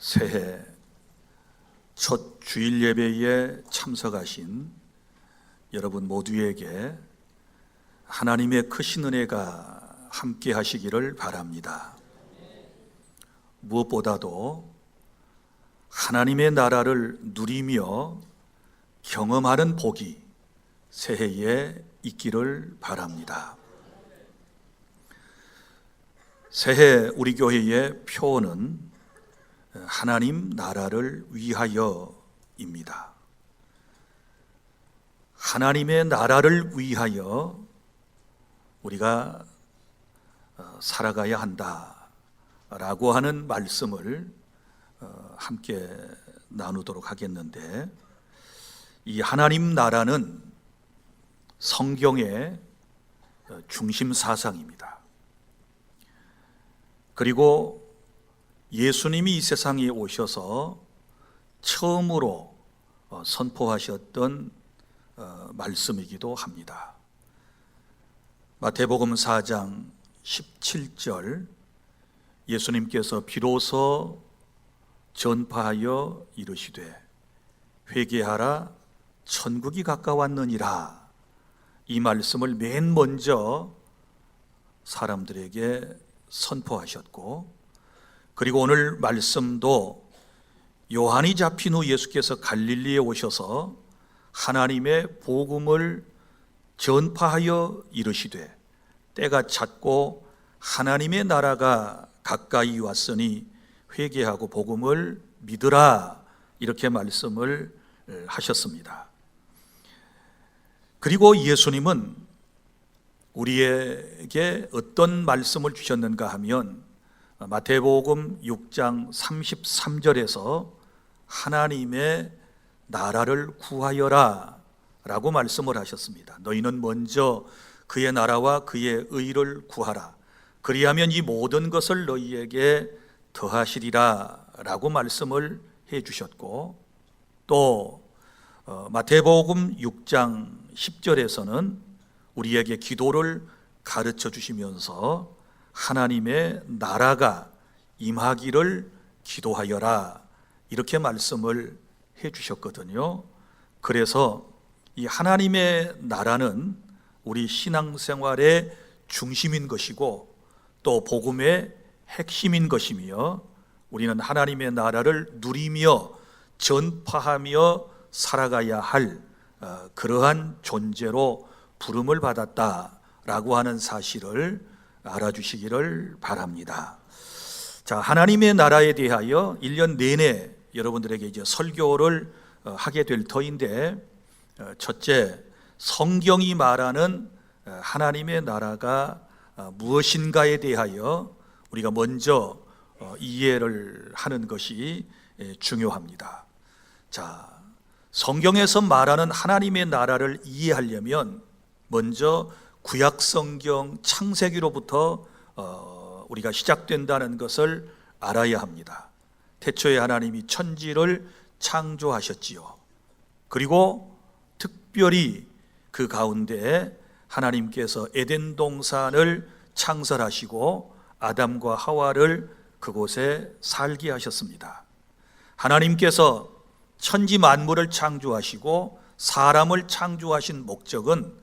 새해 첫 주일 예배에 참석하신 여러분 모두에게 하나님의 크신 은혜가 함께 하시기를 바랍니다. 무엇보다도 하나님의 나라를 누리며 경험하는 복이 새해에 있기를 바랍니다. 새해 우리 교회의 표어는 하나님 나라를 위하여입니다. 하나님의 나라를 위하여 우리가 살아가야 한다라고 하는 말씀을 함께 나누도록 하겠는데, 이 하나님 나라는 성경의 중심 사상입니다. 그리고 예수님이 이 세상에 오셔서 처음으로 선포하셨던 말씀이기도 합니다. 마태복음 4장 17절, 예수님께서 비로소 전파하여 이르시되 회개하라 천국이 가까웠느니라, 이 말씀을 맨 먼저 사람들에게 선포하셨고, 그리고 오늘 말씀도 요한이 잡힌 후 예수께서 갈릴리에 오셔서 하나님의 복음을 전파하여 이르시되 때가 찼고 하나님의 나라가 가까이 왔으니 회개하고 복음을 믿으라, 이렇게 말씀을 하셨습니다. 그리고 예수님은 우리에게 어떤 말씀을 주셨는가 하면 마태복음 6장 33절에서 하나님의 나라를 구하여라 라고 말씀을 하셨습니다. 너희는 먼저 그의 나라와 그의 의를 구하라, 그리하면 이 모든 것을 너희에게 더하시리라 라고 말씀을 해 주셨고, 또 마태복음 6장 10절에서는 우리에게 기도를 가르쳐 주시면서 하나님의 나라가 임하기를 기도하여라, 이렇게 말씀을 해 주셨거든요. 그래서 이 하나님의 나라는 우리 신앙생활의 중심인 것이고 또 복음의 핵심인 것이며, 우리는 하나님의 나라를 누리며 전파하며 살아가야 할 그러한 존재로 부름을 받았다라고 하는 사실을 알아주시기를 바랍니다. 자, 하나님의 나라에 대하여 1년 내내 여러분들에게 이제 설교를 하게 될 터인데, 첫째, 성경이 말하는 하나님의 나라가 무엇인가에 대하여 우리가 먼저 이해를 하는 것이 중요합니다. 자, 성경에서 말하는 하나님의 나라를 이해하려면 먼저 구약 성경 창세기로부터 우리가 시작된다는 것을 알아야 합니다. 태초에 하나님이 천지를 창조하셨지요. 그리고 특별히 그 가운데 하나님께서 에덴 동산을 창설하시고 아담과 하와를 그곳에 살게 하셨습니다. 하나님께서 천지 만물을 창조하시고 사람을 창조하신 목적은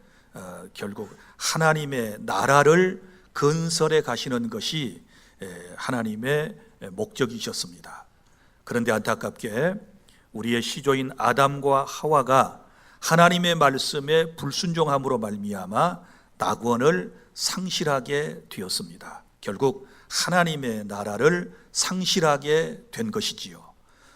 결국 하나님의 나라를 건설해 가시는 것이 하나님의 목적이셨습니다. 그런데 안타깝게 우리의 시조인 아담과 하와가 하나님의 말씀에 불순종함으로 말미암아 낙원을 상실하게 되었습니다. 결국 하나님의 나라를 상실하게 된 것이지요.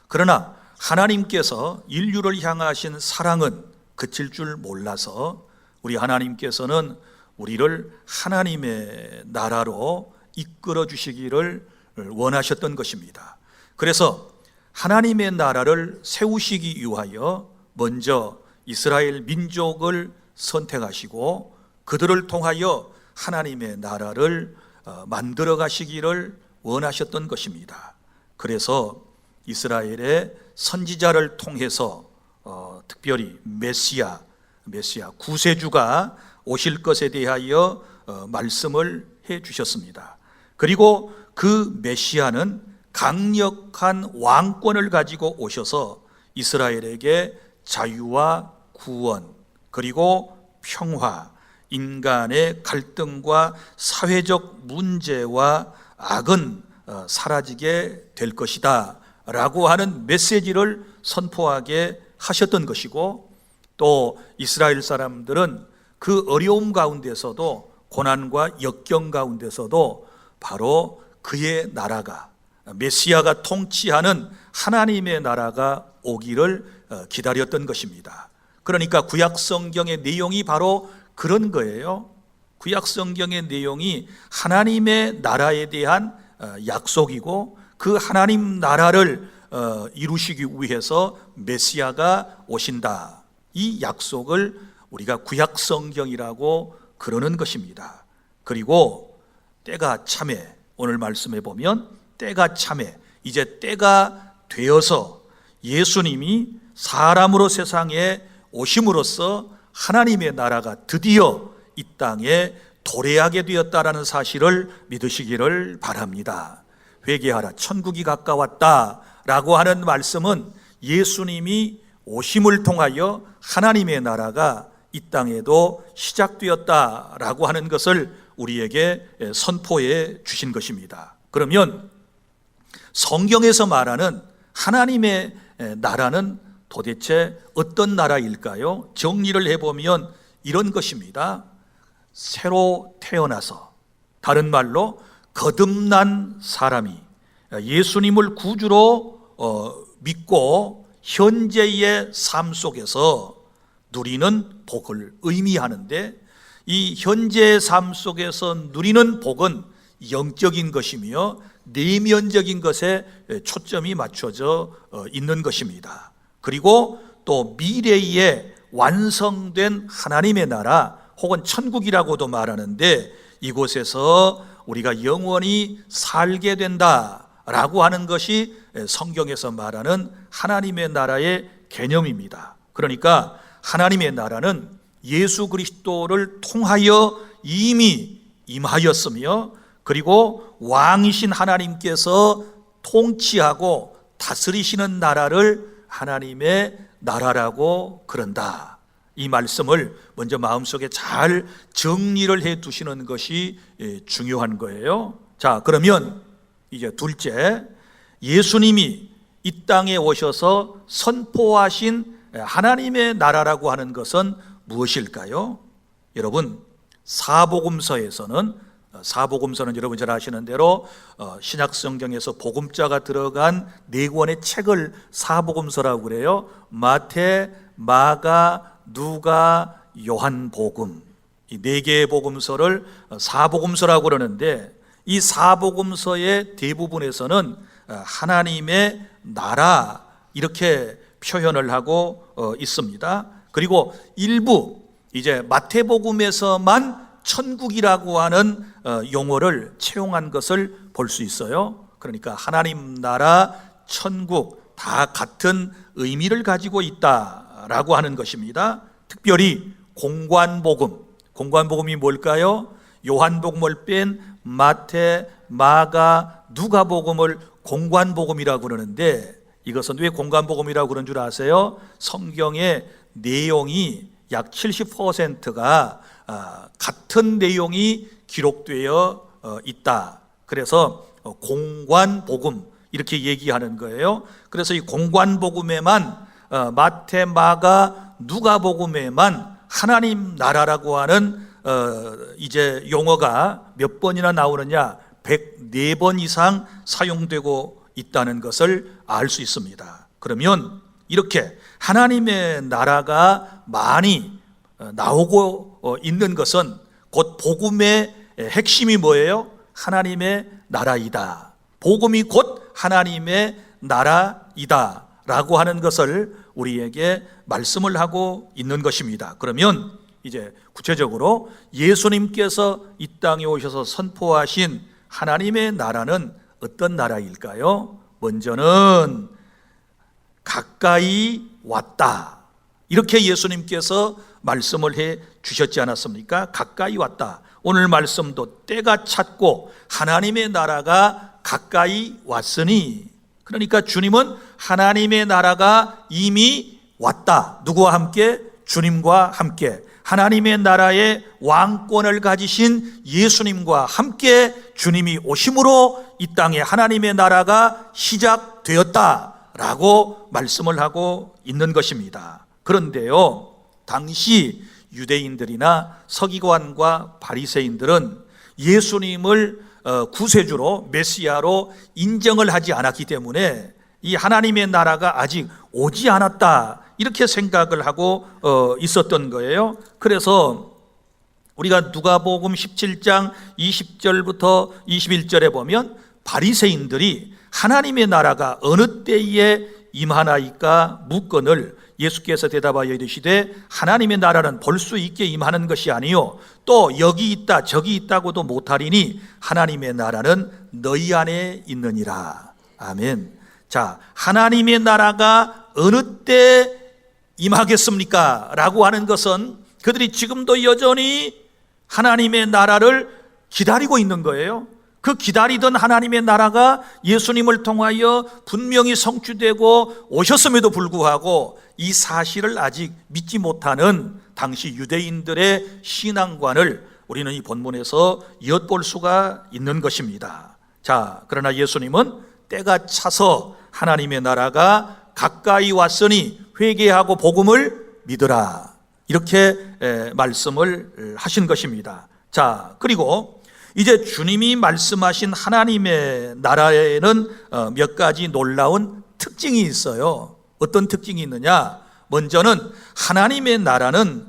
그러나 하나님께서 인류를 향하신 사랑은 그칠 줄 몰라서 우리 하나님께서는 우리를 하나님의 나라로 이끌어 주시기를 원하셨던 것입니다. 그래서 하나님의 나라를 세우시기 위하여 먼저 이스라엘 민족을 선택하시고 그들을 통하여 하나님의 나라를 만들어 가시기를 원하셨던 것입니다. 그래서 이스라엘의 선지자를 통해서 특별히 메시아 구세주가 오실 것에 대하여 말씀을 해 주셨습니다. 그리고 그 메시아는 강력한 왕권을 가지고 오셔서 이스라엘에게 자유와 구원, 그리고 평화, 인간의 갈등과 사회적 문제와 악은 사라지게 될 것이다 라고 하는 메시지를 선포하게 하셨던 것이고, 또 이스라엘 사람들은 그 어려움 가운데서도, 고난과 역경 가운데서도 바로 그의 나라가, 메시아가 통치하는 하나님의 나라가 오기를 기다렸던 것입니다. 그러니까 구약 성경의 내용이 바로 그런 거예요. 구약 성경의 내용이 하나님의 나라에 대한 약속이고, 그 하나님 나라를 이루시기 위해서 메시아가 오신다, 이 약속을 우리가 구약 성경이라고 그러는 것입니다. 그리고 때가 참에, 오늘 말씀해 보면 때가 참에, 이제 때가 되어서 예수님이 사람으로 세상에 오심으로써 하나님의 나라가 드디어 이 땅에 도래하게 되었다라는 사실을 믿으시기를 바랍니다. 회개하라, 천국이 가까웠다 라고 하는 말씀은 예수님이 오심을 통하여 하나님의 나라가 이 땅에도 시작되었다라고 하는 것을 우리에게 선포해 주신 것입니다. 그러면 성경에서 말하는 하나님의 나라는 도대체 어떤 나라일까요? 정리를 해보면 이런 것입니다. 새로 태어나서, 다른 말로 거듭난 사람이 예수님을 구주로 믿고 현재의 삶 속에서 누리는 복을 의미하는데, 이 현재의 삶 속에서 누리는 복은 영적인 것이며 내면적인 것에 초점이 맞춰져 있는 것입니다. 그리고 또 미래에 완성된 하나님의 나라, 혹은 천국이라고도 말하는데, 이곳에서 우리가 영원히 살게 된다라고 하는 것이 성경에서 말하는 하나님의 나라의 개념입니다. 그러니까 하나님의 나라는 예수 그리스도를 통하여 이미 임하였으며, 그리고 왕이신 하나님께서 통치하고 다스리시는 나라를 하나님의 나라라고 그런다. 이 말씀을 먼저 마음속에 잘 정리를 해 두시는 것이 중요한 거예요. 자, 그러면 이제 둘째, 예수님이 이 땅에 오셔서 선포하신 하나님의 나라라고 하는 것은 무엇일까요? 여러분, 사복음서는 여러분 잘 아시는 대로 신약 성경에서 복음자가 들어간 네 권의 책을 사복음서라고 그래요. 마태, 마가, 누가, 요한복음, 이 네 개의 복음서를 사복음서라고 그러는데, 이 사복음서의 대부분에서는 하나님의 나라 이렇게 표현을 하고 있습니다. 그리고 일부 이제 마태복음에서만 천국이라고 하는 용어를 채용한 것을 볼 수 있어요. 그러니까 하나님 나라, 천국 다 같은 의미를 가지고 있다라고 하는 것입니다. 특별히 공관복음이 뭘까요? 요한복음을 뺀 마태, 마가, 누가복음을 공관복음이라고 그러는데, 이것은 왜 공관복음이라고 그런 줄 아세요? 성경의 내용이 약 70%가 같은 내용이 기록되어 있다. 그래서 공관복음 이렇게 얘기하는 거예요. 그래서 이 공관복음에만 마태, 마가, 누가복음에만 하나님 나라라고 하는 이제 용어가 몇 번이나 나오느냐? 104번 이상 사용되고 있다는 것을 알 수 있습니다. 그러면 이렇게 하나님의 나라가 많이 나오고 있는 것은 곧 복음의 핵심이 뭐예요? 하나님의 나라이다. 복음이 곧 하나님의 나라이다 라고 하는 것을 우리에게 말씀을 하고 있는 것입니다. 그러면 이제 구체적으로 예수님께서 이 땅에 오셔서 선포하신 하나님의 나라는 어떤 나라일까요? 먼저는 가까이 왔다, 이렇게 예수님께서 말씀을 해 주셨지 않았습니까? 가까이 왔다. 오늘 말씀도 때가 찼고 하나님의 나라가 가까이 왔으니, 그러니까 주님은 하나님의 나라가 이미 왔다. 누구와 함께? 주님과 함께. 하나님의 나라의 왕권을 가지신 예수님과 함께 주님이 오심으로 이 땅에 하나님의 나라가 시작되었다라고 말씀을 하고 있는 것입니다. 그런데요, 당시 유대인들이나 서기관과 바리새인들은 예수님을 구세주로, 메시아로 인정을 하지 않았기 때문에 이 하나님의 나라가 아직 오지 않았다, 이렇게 생각을 하고 있었던 거예요. 그래서 우리가 누가복음 17장 20절부터 21절에 보면 바리새인들이 하나님의 나라가 어느 때에 임하나이까 묻거늘 예수께서 대답하여 이르시되 하나님의 나라는 볼 수 있게 임하는 것이 아니요 또 여기 있다 저기 있다고도 못하리니 하나님의 나라는 너희 안에 있느니라. 아멘. 자, 하나님의 나라가 어느 때 임하겠습니까? 라고 하는 것은 그들이 지금도 여전히 하나님의 나라를 기다리고 있는 거예요. 그 기다리던 하나님의 나라가 예수님을 통하여 분명히 성취되고 오셨음에도 불구하고 이 사실을 아직 믿지 못하는 당시 유대인들의 신앙관을 우리는 이 본문에서 엿볼 수가 있는 것입니다. 자, 그러나 예수님은 때가 차서 하나님의 나라가 가까이 왔으니 회개하고 복음을 믿으라, 이렇게 말씀을 하신 것입니다. 자, 그리고 이제 주님이 말씀하신 하나님의 나라에는 몇 가지 놀라운 특징이 있어요. 어떤 특징이 있느냐? 먼저는 하나님의 나라는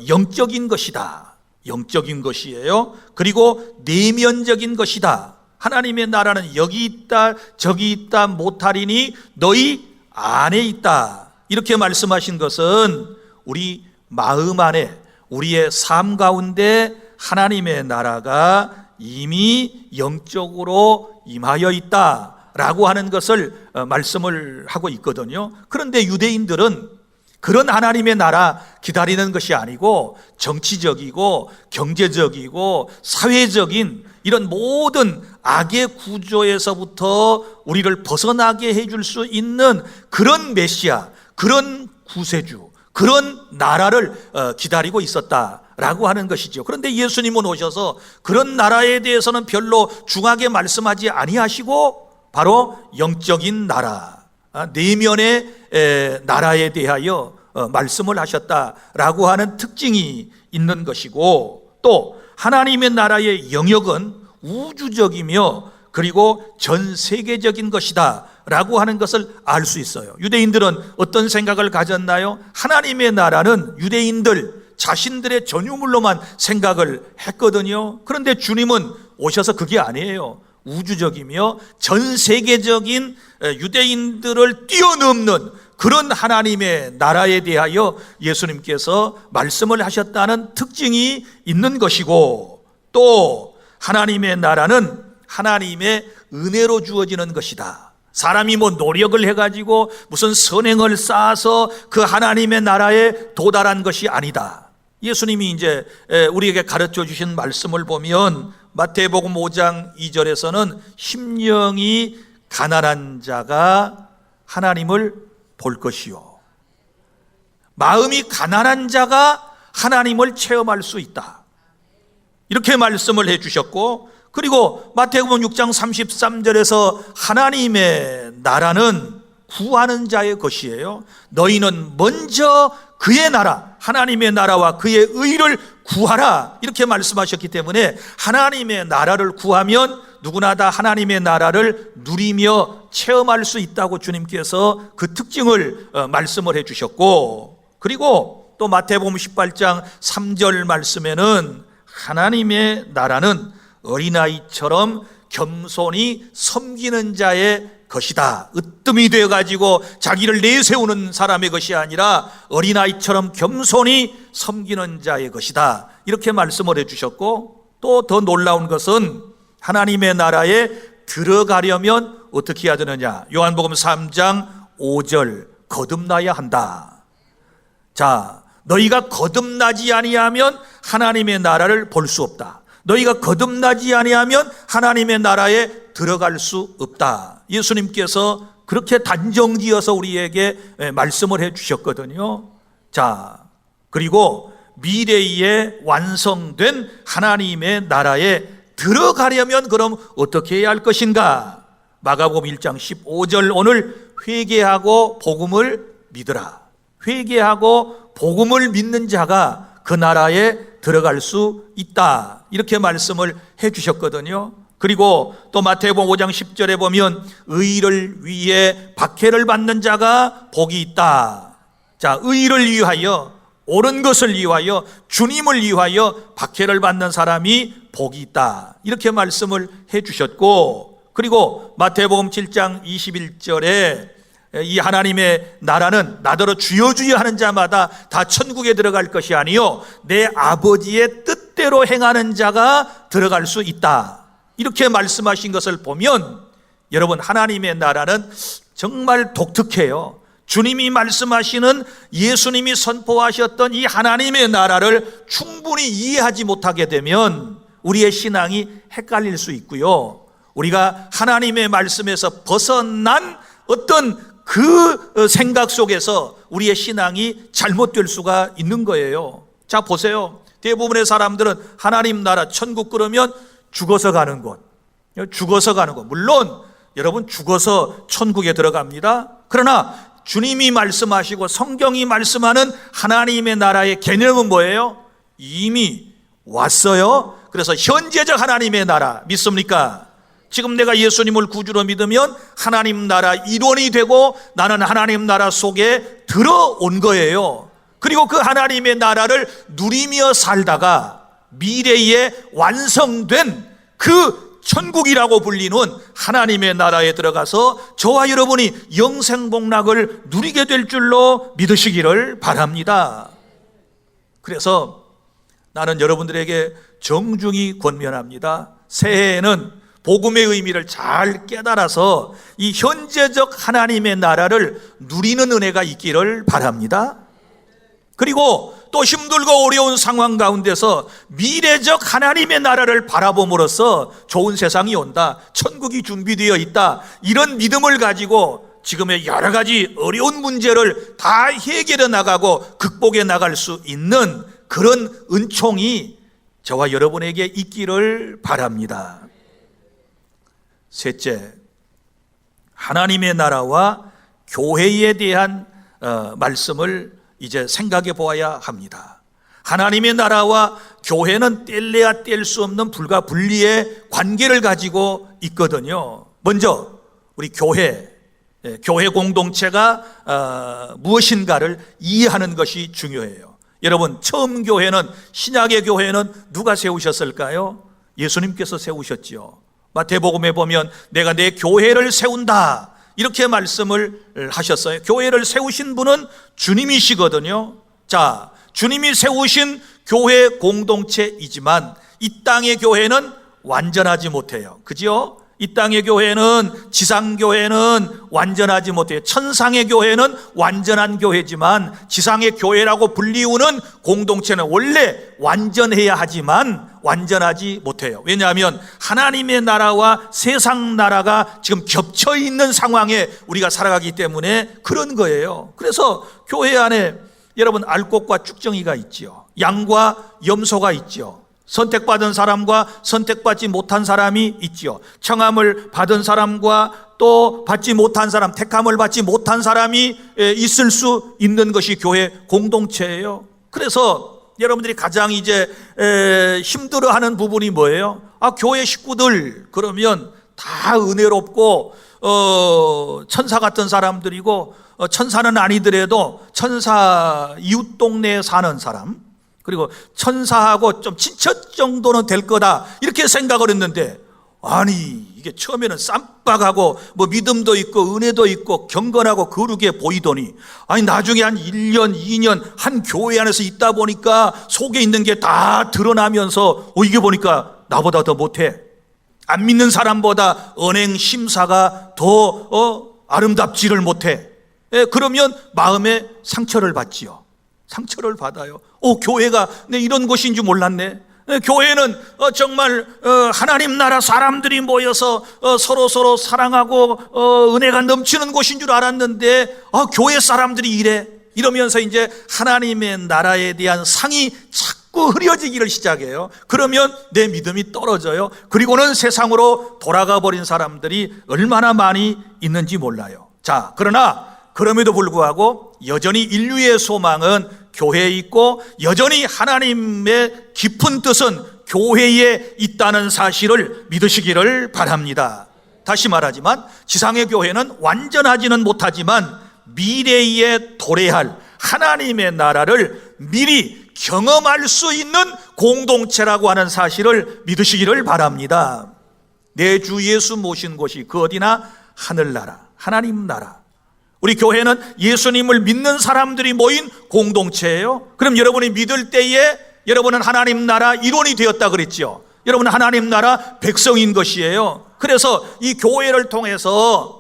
영적인 것이다. 영적인 것이에요. 그리고 내면적인 것이다. 하나님의 나라는 여기 있다 저기 있다 못하리니 너희 안에 있다, 이렇게 말씀하신 것은 우리 마음 안에, 우리의 삶 가운데 하나님의 나라가 이미 영적으로 임하여 있다라고 하는 것을 말씀을 하고 있거든요. 그런데 유대인들은 그런 하나님의 나라 기다리는 것이 아니고 정치적이고 경제적이고 사회적인 이런 모든 악의 구조에서부터 우리를 벗어나게 해줄 수 있는 그런 메시아, 그런 구세주, 그런 나라를 기다리고 있었다라고 하는 것이죠. 그런데 예수님은 오셔서 그런 나라에 대해서는 별로 중하게 말씀하지 아니하시고 바로 영적인 나라, 내면의 나라에 대하여 말씀을 하셨다라고 하는 특징이 있는 것이고, 또 하나님의 나라의 영역은 우주적이며 그리고 전 세계적인 것이다 라고 하는 것을 알 수 있어요. 유대인들은 어떤 생각을 가졌나요? 하나님의 나라는 유대인들 자신들의 전유물로만 생각을 했거든요. 그런데 주님은 오셔서 그게 아니에요. 우주적이며 전 세계적인 유대인들을 뛰어넘는 그런 하나님의 나라에 대하여 예수님께서 말씀을 하셨다는 특징이 있는 것이고, 또 하나님의 나라는 하나님의 은혜로 주어지는 것이다. 사람이 뭐 노력을 해가지고 무슨 선행을 쌓아서 그 하나님의 나라에 도달한 것이 아니다. 예수님이 이제 우리에게 가르쳐 주신 말씀을 보면 마태복음 5장 2절에서는 심령이 가난한 자가 하나님을 볼 것이요, 마음이 가난한 자가 하나님을 체험할 수 있다, 이렇게 말씀을 해 주셨고, 그리고 마태복음 6장 33절에서 하나님의 나라는 구하는 자의 것이에요. 너희는 먼저 그의 나라, 하나님의 나라와 그의 의를 구하라, 이렇게 말씀하셨기 때문에 하나님의 나라를 구하면 누구나 다 하나님의 나라를 누리며 체험할 수 있다고 주님께서 그 특징을 말씀을 해 주셨고, 그리고 또 마태복음 18장 3절 말씀에는 하나님의 나라는 어린아이처럼 겸손히 섬기는 자의 것이다. 으뜸이 되어가지고 자기를 내세우는 사람의 것이 아니라 어린아이처럼 겸손히 섬기는 자의 것이다, 이렇게 말씀을 해주셨고, 또 더 놀라운 것은 하나님의 나라에 들어가려면 어떻게 해야 되느냐? 요한복음 3장 5절 거듭나야 한다. 자, 너희가 거듭나지 아니하면 하나님의 나라를 볼 수 없다. 너희가 거듭나지 아니하면 하나님의 나라에 들어갈 수 없다. 예수님께서 그렇게 단정지어서 우리에게 말씀을 해 주셨거든요. 자, 그리고 미래에 완성된 하나님의 나라에 들어가려면 그럼 어떻게 해야 할 것인가? 마가복음 1장 15절, 오늘 회개하고 복음을 믿으라. 회개하고 복음을 믿는 자가 그 나라에 들어갈 수 있다. 이렇게 말씀을 해 주셨거든요. 그리고 또 마태복음 5장 10절에 보면 의를 위해 박해를 받는 자가 복이 있다. 자, 의를 위하여, 옳은 것을 위하여, 주님을 위하여 박해를 받는 사람이 복이 있다. 이렇게 말씀을 해 주셨고, 그리고 마태복음 7장 21절에 이 하나님의 나라는 나더러 주여 주여 하는 자마다 다 천국에 들어갈 것이 아니요 내 아버지의 뜻대로 행하는 자가 들어갈 수 있다. 이렇게 말씀하신 것을 보면 여러분, 하나님의 나라는 정말 독특해요. 주님이 말씀하시는, 예수님이 선포하셨던 이 하나님의 나라를 충분히 이해하지 못하게 되면 우리의 신앙이 헷갈릴 수 있고요, 우리가 하나님의 말씀에서 벗어난 어떤 그 생각 속에서 우리의 신앙이 잘못될 수가 있는 거예요. 자, 보세요. 대부분의 사람들은 하나님 나라, 천국 그러면 죽어서 가는 곳, 죽어서 가는 곳. 물론 여러분, 죽어서 천국에 들어갑니다. 그러나 주님이 말씀하시고 성경이 말씀하는 하나님의 나라의 개념은 뭐예요? 이미 왔어요. 그래서 현재적 하나님의 나라 믿습니까? 지금 내가 예수님을 구주로 믿으면 하나님 나라 일원이 되고 나는 하나님 나라 속에 들어온 거예요. 그리고 그 하나님의 나라를 누리며 살다가 미래에 완성된 그 천국이라고 불리는 하나님의 나라에 들어가서 저와 여러분이 영생복락을 누리게 될 줄로 믿으시기를 바랍니다. 그래서 나는 여러분들에게 정중히 권면합니다. 새해에는 복음의 의미를 잘 깨달아서 이 현재적 하나님의 나라를 누리는 은혜가 있기를 바랍니다. 그리고 또 힘들고 어려운 상황 가운데서 미래적 하나님의 나라를 바라봄으로써 좋은 세상이 온다, 천국이 준비되어 있다, 이런 믿음을 가지고 지금의 여러 가지 어려운 문제를 다 해결해 나가고 극복해 나갈 수 있는 그런 은총이 저와 여러분에게 있기를 바랍니다. 셋째, 하나님의 나라와 교회에 대한 말씀을 이제 생각해 보아야 합니다. 하나님의 나라와 교회는 뗄래야 뗄 수 없는 불가 분리의 관계를 가지고 있거든요. 먼저 우리 교회 공동체가 무엇인가를 이해하는 것이 중요해요. 여러분, 처음 교회는, 신약의 교회는 누가 세우셨을까요? 예수님께서 세우셨지요. 마태복음에 보면 내가 내 교회를 세운다, 이렇게 말씀을 하셨어요. 교회를 세우신 분은 주님이시거든요. 자, 주님이 세우신 교회 공동체이지만 이 땅의 교회는 완전하지 못해요. 그죠? 이 땅의 교회는, 지상교회는 완전하지 못해요. 천상의 교회는 완전한 교회지만 지상의 교회라고 불리우는 공동체는 원래 완전해야 하지만 완전하지 못해요. 왜냐하면 하나님의 나라와 세상 나라가 지금 겹쳐 있는 상황에 우리가 살아가기 때문에 그런 거예요. 그래서 교회 안에 여러분, 알곡과 쭉정이가 있지요. 양과 염소가 있지요. 선택받은 사람과 선택받지 못한 사람이 있지요. 청함을 받은 사람과 또 받지 못한 사람, 택함을 받지 못한 사람이 있을 수 있는 것이 교회 공동체예요. 그래서 여러분들이 가장 이제 힘들어하는 부분이 뭐예요? 교회 식구들 그러면 다 은혜롭고 천사 같은 사람들이고, 천사는 아니더라도 천사 이웃 동네에 사는 사람, 그리고 천사하고 좀 친척 정도는 될 거다, 이렇게 생각을 했는데, 아니 이게 처음에는 쌈박하고 뭐 믿음도 있고 은혜도 있고 경건하고 거룩해 보이더니, 아니 나중에 한 1년 2년 한 교회 안에서 있다 보니까 속에 있는 게 다 드러나면서 이게 보니까 나보다 더 못해, 안 믿는 사람보다 언행 심사가 더 아름답지를 못해. 그러면 마음에 상처를 받지요. 상처를 받아요. 교회가 내 이런 곳인 줄 몰랐네. 교회는 정말 하나님 나라 사람들이 모여서 서로 사랑하고 은혜가 넘치는 곳인 줄 알았는데 교회 사람들이 이러면서 이제 하나님의 나라에 대한 상이 자꾸 흐려지기를 시작해요. 그러면 내 믿음이 떨어져요. 그리고는 세상으로 돌아가 버린 사람들이 얼마나 많이 있는지 몰라요. 자, 그러나 그럼에도 불구하고 여전히 인류의 소망은 교회에 있고 여전히 하나님의 깊은 뜻은 교회에 있다는 사실을 믿으시기를 바랍니다. 다시 말하지만 지상의 교회는 완전하지는 못하지만 미래에 도래할 하나님의 나라를 미리 경험할 수 있는 공동체라고 하는 사실을 믿으시기를 바랍니다. 내 주 예수 모신 곳이 그 어디나 하늘나라, 하나님 나라. 우리 교회는 예수님을 믿는 사람들이 모인 공동체예요. 그럼 여러분이 믿을 때에 여러분은 하나님 나라 일원이 되었다 그랬죠. 여러분은 하나님 나라 백성인 것이에요. 그래서 이 교회를 통해서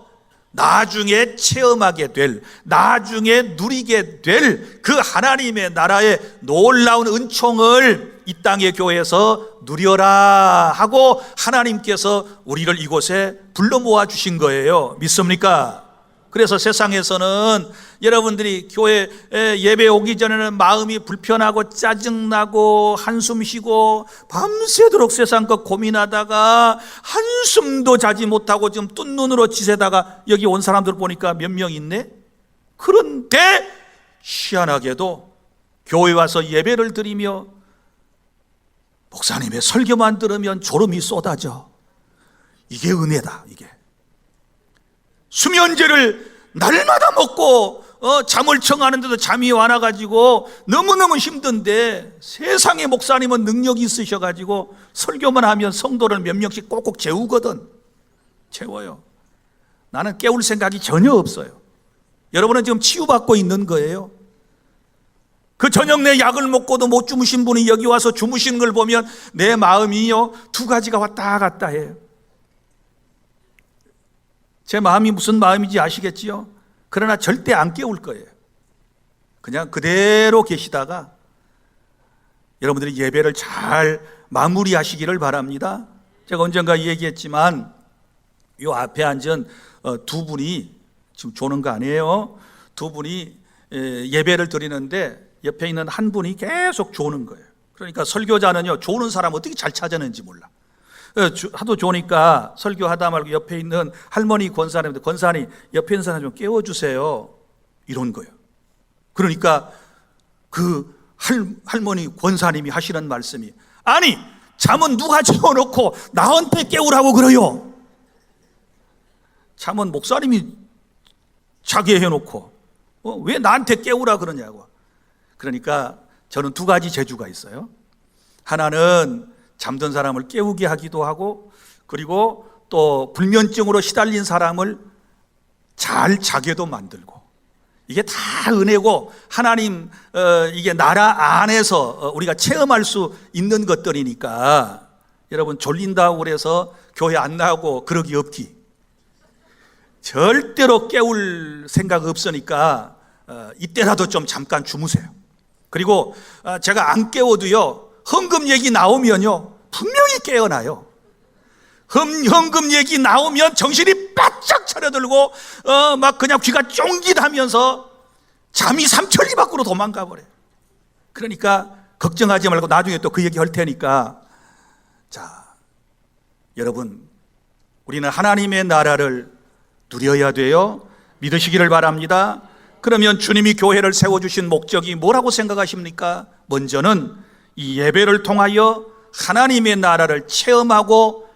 나중에 체험하게 될, 나중에 누리게 될 그 하나님의 나라의 놀라운 은총을 이 땅의 교회에서 누려라 하고 하나님께서 우리를 이곳에 불러 모아 주신 거예요. 믿습니까? 그래서 세상에서는 여러분들이 교회 예배 오기 전에는 마음이 불편하고 짜증나고 한숨 쉬고 밤새도록 세상 것 고민하다가 한숨도 자지 못하고 지금 뜬 눈으로 지새다가 여기 온 사람들 보니까 몇 명 있네? 그런데 희한하게도 교회 와서 예배를 드리며 목사님의 설교만 들으면 졸음이 쏟아져. 이게 은혜다. 이게 수면제를 날마다 먹고 잠을 청하는데도 잠이 안 와가지고 너무너무 힘든데 세상에 목사님은 능력이 있으셔가지고 설교만 하면 성도를 몇 명씩 꼭꼭 재우거든. 재워요. 나는 깨울 생각이 전혀 없어요. 여러분은 지금 치유받고 있는 거예요. 그 저녁 내 약을 먹고도 못 주무신 분이 여기 와서 주무시는 걸 보면 내 마음이요 두 가지가 왔다 갔다 해요. 제 마음이 무슨 마음인지 아시겠지요? 그러나 절대 안 깨울 거예요. 그냥 그대로 계시다가 여러분들이 예배를 잘 마무리하시기를 바랍니다. 제가 언젠가 얘기했지만 이 앞에 앉은 두 분이 지금 조는 거 아니에요. 두 분이 예배를 드리는데 옆에 있는 한 분이 계속 조는 거예요. 그러니까 설교자는요 조는 사람 어떻게 잘 찾아내는지 몰라. 하도 조니까 설교하다 말고 옆에 있는 할머니 권사님한테 권사님 옆에 있는 사람 좀 깨워주세요 이런 거예요. 그러니까 그 할머니 권사님이 하시는 말씀이 아니 잠은 누가 재워놓고 나한테 깨우라고 그래요. 잠은 목사님이 자게 해놓고 왜 나한테 깨우라 그러냐고. 그러니까 저는 두 가지 재주가 있어요. 하나는 잠든 사람을 깨우게 하기도 하고 그리고 또 불면증으로 시달린 사람을 잘 자게도 만들고 이게 다 은혜고 하나님 이게 나라 안에서 우리가 체험할 수 있는 것들이니까 여러분 졸린다고 그래서 교회 안 나오고 그러기 없기. 절대로 깨울 생각 없으니까 이때라도 좀 잠깐 주무세요. 그리고 제가 안 깨워도요 헌금 얘기 나오면요 분명히 깨어나요. 헌금 얘기 나오면 정신이 바짝 차려들고 막 그냥 귀가 쫑깃하면서 잠이 삼천리 밖으로 도망가 버려요. 그러니까 걱정하지 말고 나중에 또 그 얘기 할 테니까. 자, 여러분 우리는 하나님의 나라를 누려야 돼요. 믿으시기를 바랍니다. 그러면 주님이 교회를 세워주신 목적이 뭐라고 생각하십니까? 먼저는 이 예배를 통하여 하나님의 나라를 체험하고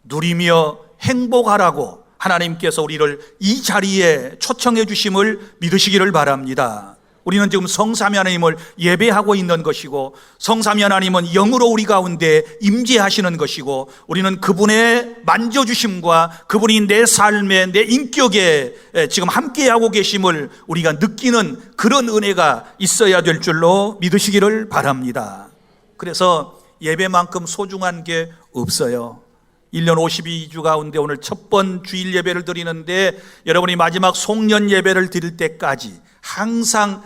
누리며 행복하라고 하나님께서 우리를 이 자리에 초청해 주심을 믿으시기를 바랍니다. 우리는 지금 성삼위 하나님을 예배하고 있는 것이고 성삼위 하나님은 영으로 우리 가운데 임재하시는 것이고 우리는 그분의 만져주심과 그분이 내 삶에 내 인격에 지금 함께하고 계심을 우리가 느끼는 그런 은혜가 있어야 될 줄로 믿으시기를 바랍니다. 그래서 예배만큼 소중한 게 없어요. 1년 52주 가운데 오늘 첫 번 주일 예배를 드리는데 여러분이 마지막 송년 예배를 드릴 때까지 항상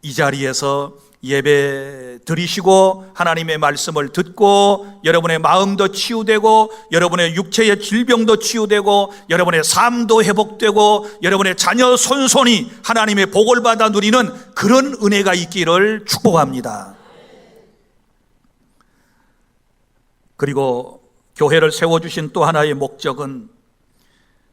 이 자리에서 예배 드리시고 하나님의 말씀을 듣고 여러분의 마음도 치유되고 여러분의 육체의 질병도 치유되고 여러분의 삶도 회복되고 여러분의 자녀 손손이 하나님의 복을 받아 누리는 그런 은혜가 있기를 축복합니다. 그리고 교회를 세워주신 또 하나의 목적은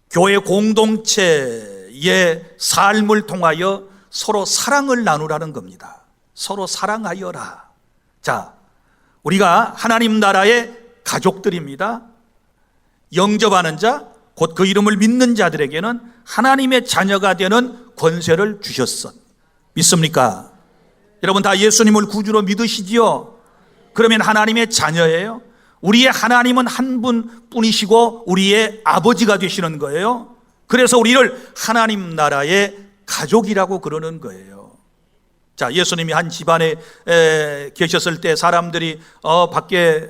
교회 공동체의 삶을 통하여 서로 사랑을 나누라는 겁니다. 서로 사랑하여라. 자, 우리가 하나님 나라의 가족들입니다. 영접하는 자, 곧 그 이름을 믿는 자들에게는 하나님의 자녀가 되는 권세를 주셨어. 믿습니까? 여러분 다 예수님을 구주로 믿으시지요? 그러면 하나님의 자녀예요. 우리의 하나님은 한 분뿐이시고 우리의 아버지가 되시는 거예요. 그래서 우리를 하나님 나라의 가족이라고 그러는 거예요. 자, 예수님이 한 집안에 계셨을 때 사람들이 밖에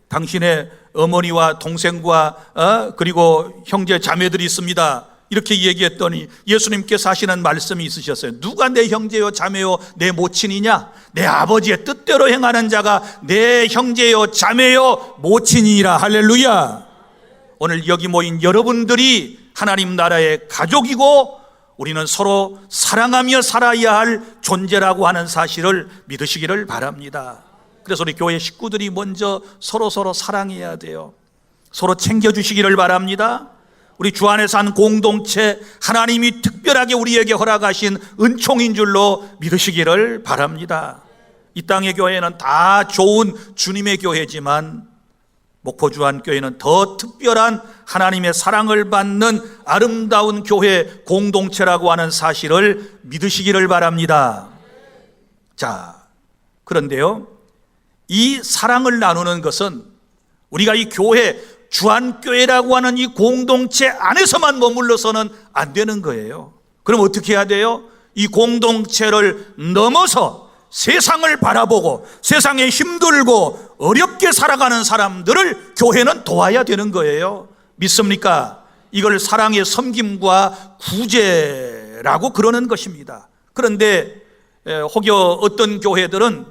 당신의 어머니와 동생과 그리고 형제 자매들이 있습니다, 이렇게 얘기했더니 예수님께서 하시는 말씀이 있으셨어요. 누가 내 형제요 자매요 내 모친이냐? 내 아버지의 뜻대로 행하는 자가 내 형제요 자매요 모친이라. 할렐루야. 오늘 여기 모인 여러분들이 하나님 나라의 가족이고 우리는 서로 사랑하며 살아야 할 존재라고 하는 사실을 믿으시기를 바랍니다. 그래서 우리 교회 식구들이 먼저 서로 사랑해야 돼요. 서로 챙겨주시기를 바랍니다. 우리 주 안에 산 공동체, 하나님이 특별하게 우리에게 허락하신 은총인 줄로 믿으시기를 바랍니다. 이 땅의 교회는 다 좋은 주님의 교회지만 목포주안교회는 더 특별한 하나님의 사랑을 받는 아름다운 교회 공동체라고 하는 사실을 믿으시기를 바랍니다. 자, 그런데요, 이 사랑을 나누는 것은 우리가 이 교회, 주안교회라고 하는 이 공동체 안에서만 머물러서는 안 되는 거예요. 그럼 어떻게 해야 돼요? 이 공동체를 넘어서 세상을 바라보고 세상에 힘들고 어렵게 살아가는 사람들을 교회는 도와야 되는 거예요. 믿습니까? 이걸 사랑의 섬김과 구제라고 그러는 것입니다. 그런데 혹여 어떤 교회들은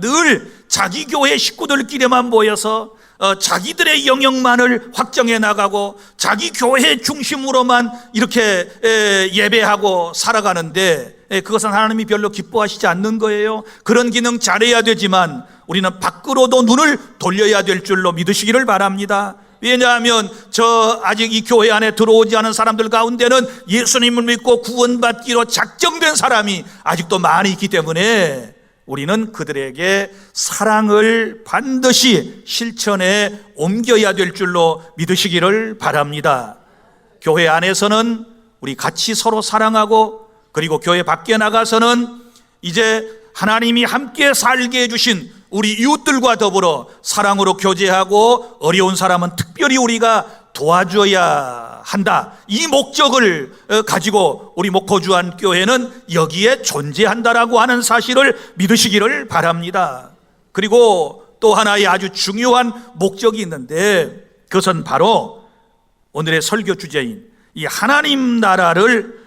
늘 자기 교회 식구들끼리만 모여서 자기들의 영역만을 확정해 나가고 자기 교회 중심으로만 이렇게 예배하고 살아가는데 그것은 하나님이 별로 기뻐하시지 않는 거예요. 그런 기능 잘해야 되지만 우리는 밖으로도 눈을 돌려야 될 줄로 믿으시기를 바랍니다. 왜냐하면 아직 이 교회 안에 들어오지 않은 사람들 가운데는 예수님을 믿고 구원받기로 작정된 사람이 아직도 많이 있기 때문에 우리는 그들에게 사랑을 반드시 실천에 옮겨야 될 줄로 믿으시기를 바랍니다. 교회 안에서는 우리 같이 서로 사랑하고 그리고 교회 밖에 나가서는 이제 하나님이 함께 살게 해주신 우리 이웃들과 더불어 사랑으로 교제하고 어려운 사람은 특별히 우리가 도와줘야 한다. 이 목적을 가지고 우리 목포주안교회는 여기에 존재한다라고 하는 사실을 믿으시기를 바랍니다. 그리고 또 하나의 아주 중요한 목적이 있는데 그것은 바로 오늘의 설교 주제인 이 하나님 나라를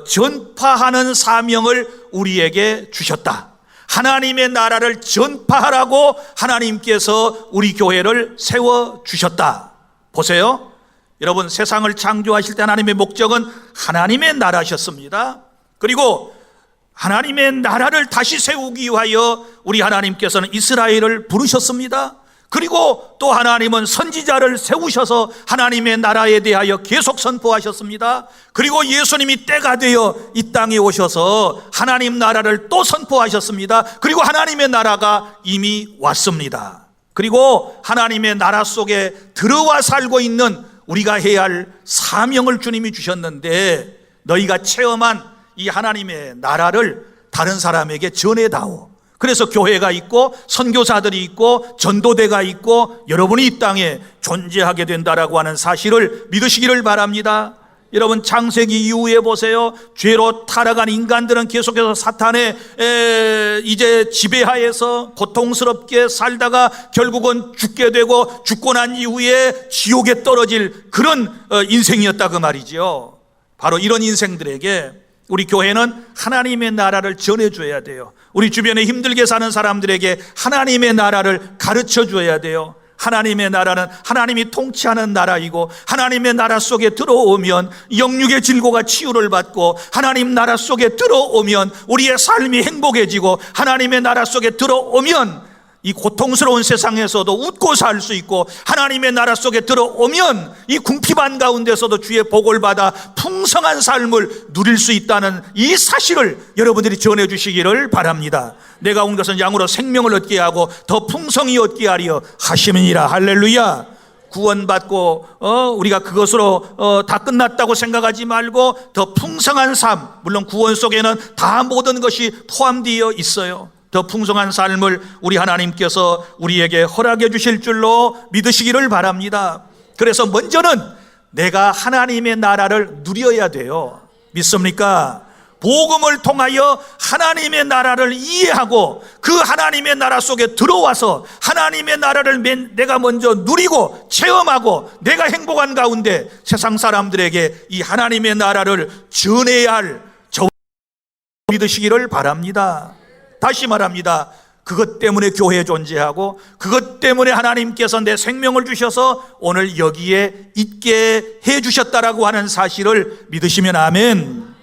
전파하는 사명을 우리에게 주셨다. 하나님의 나라를 전파하라고 하나님께서 우리 교회를 세워주셨다. 보세요. 여러분, 세상을 창조하실 때 하나님의 목적은 하나님의 나라셨습니다. 그리고 하나님의 나라를 다시 세우기 위하여 우리 하나님께서는 이스라엘을 부르셨습니다. 그리고 또 하나님은 선지자를 세우셔서 하나님의 나라에 대하여 계속 선포하셨습니다. 그리고 예수님이 때가 되어 이 땅에 오셔서 하나님 나라를 또 선포하셨습니다. 그리고 하나님의 나라가 이미 왔습니다. 그리고 하나님의 나라 속에 들어와 살고 있는 우리가 해야 할 사명을 주님이 주셨는데 너희가 체험한 이 하나님의 나라를 다른 사람에게 전해다오. 그래서 교회가 있고 선교사들이 있고 전도대가 있고 여러분이 이 땅에 존재하게 된다라고 하는 사실을 믿으시기를 바랍니다. 여러분, 창세기 이후에 보세요. 죄로 타락한 인간들은 계속해서 사탄의 이제 지배하에서 고통스럽게 살다가 결국은 죽게 되고 죽고 난 이후에 지옥에 떨어질 그런 인생이었다 그 말이죠. 바로 이런 인생들에게 우리 교회는 하나님의 나라를 전해줘야 돼요. 우리 주변에 힘들게 사는 사람들에게 하나님의 나라를 가르쳐 줘야 돼요. 하나님의 나라는 하나님이 통치하는 나라이고, 하나님의 나라 속에 들어오면 영육의 질고가 치유를 받고, 하나님 나라 속에 들어오면 우리의 삶이 행복해지고, 하나님의 나라 속에 들어오면 이 고통스러운 세상에서도 웃고 살 수 있고, 하나님의 나라 속에 들어오면 이 궁핍한 가운데서도 주의 복을 받아 풍성한 삶을 누릴 수 있다는 이 사실을 여러분들이 전해주시기를 바랍니다. 내가 온 것은 양으로 생명을 얻게 하고 더 풍성히 얻게 하려 하심이니라. 할렐루야. 구원받고 우리가 그것으로 다 끝났다고 생각하지 말고 더 풍성한 삶, 물론 구원 속에는 다 모든 것이 포함되어 있어요. 더 풍성한 삶을 우리 하나님께서 우리에게 허락해 주실 줄로 믿으시기를 바랍니다. 그래서 먼저는 내가 하나님의 나라를 누려야 돼요. 믿습니까? 복음을 통하여 하나님의 나라를 이해하고 그 하나님의 나라 속에 들어와서 하나님의 나라를 내가 먼저 누리고 체험하고 내가 행복한 가운데 세상 사람들에게 이 하나님의 나라를 전해야 할 저 믿으시기를 바랍니다. 다시 말합니다. 그것 때문에 교회 존재하고 그것 때문에 하나님께서 내 생명을 주셔서 오늘 여기에 있게 해 주셨다라고 하는 사실을 믿으시면 아멘.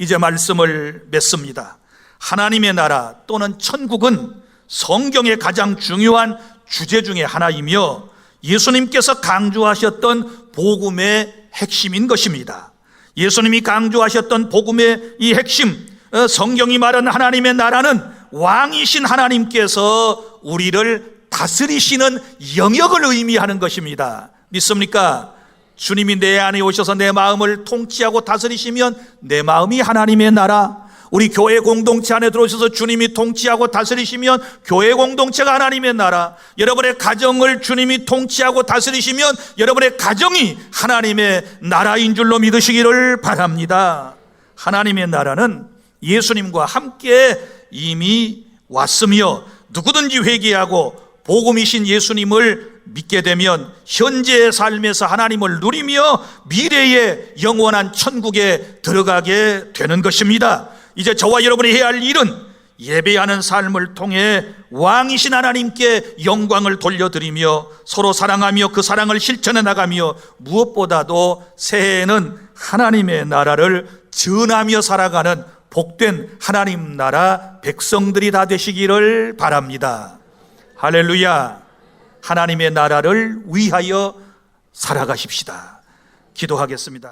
이제 말씀을 맺습니다. 하나님의 나라 또는 천국은 성경의 가장 중요한 주제 중에 하나이며 예수님께서 강조하셨던 복음의 핵심인 것입니다. 예수님이 강조하셨던 복음의 이 핵심, 성경이 말하는 하나님의 나라는 왕이신 하나님께서 우리를 다스리시는 영역을 의미하는 것입니다. 믿습니까? 주님이 내 안에 오셔서 내 마음을 통치하고 다스리시면 내 마음이 하나님의 나라, 우리 교회 공동체 안에 들어오셔서 주님이 통치하고 다스리시면 교회 공동체가 하나님의 나라, 여러분의 가정을 주님이 통치하고 다스리시면 여러분의 가정이 하나님의 나라인 줄로 믿으시기를 바랍니다. 하나님의 나라는 예수님과 함께 이미 왔으며 누구든지 회개하고 복음이신 예수님을 믿게 되면 현재의 삶에서 하나님을 누리며 미래의 영원한 천국에 들어가게 되는 것입니다. 이제 저와 여러분이 해야 할 일은 예배하는 삶을 통해 왕이신 하나님께 영광을 돌려드리며 서로 사랑하며 그 사랑을 실천해 나가며 무엇보다도 새해에는 하나님의 나라를 전하며 살아가는 복된 하나님 나라 백성들이 다 되시기를 바랍니다. 할렐루야. 하나님의 나라를 위하여 살아가십시다. 기도하겠습니다.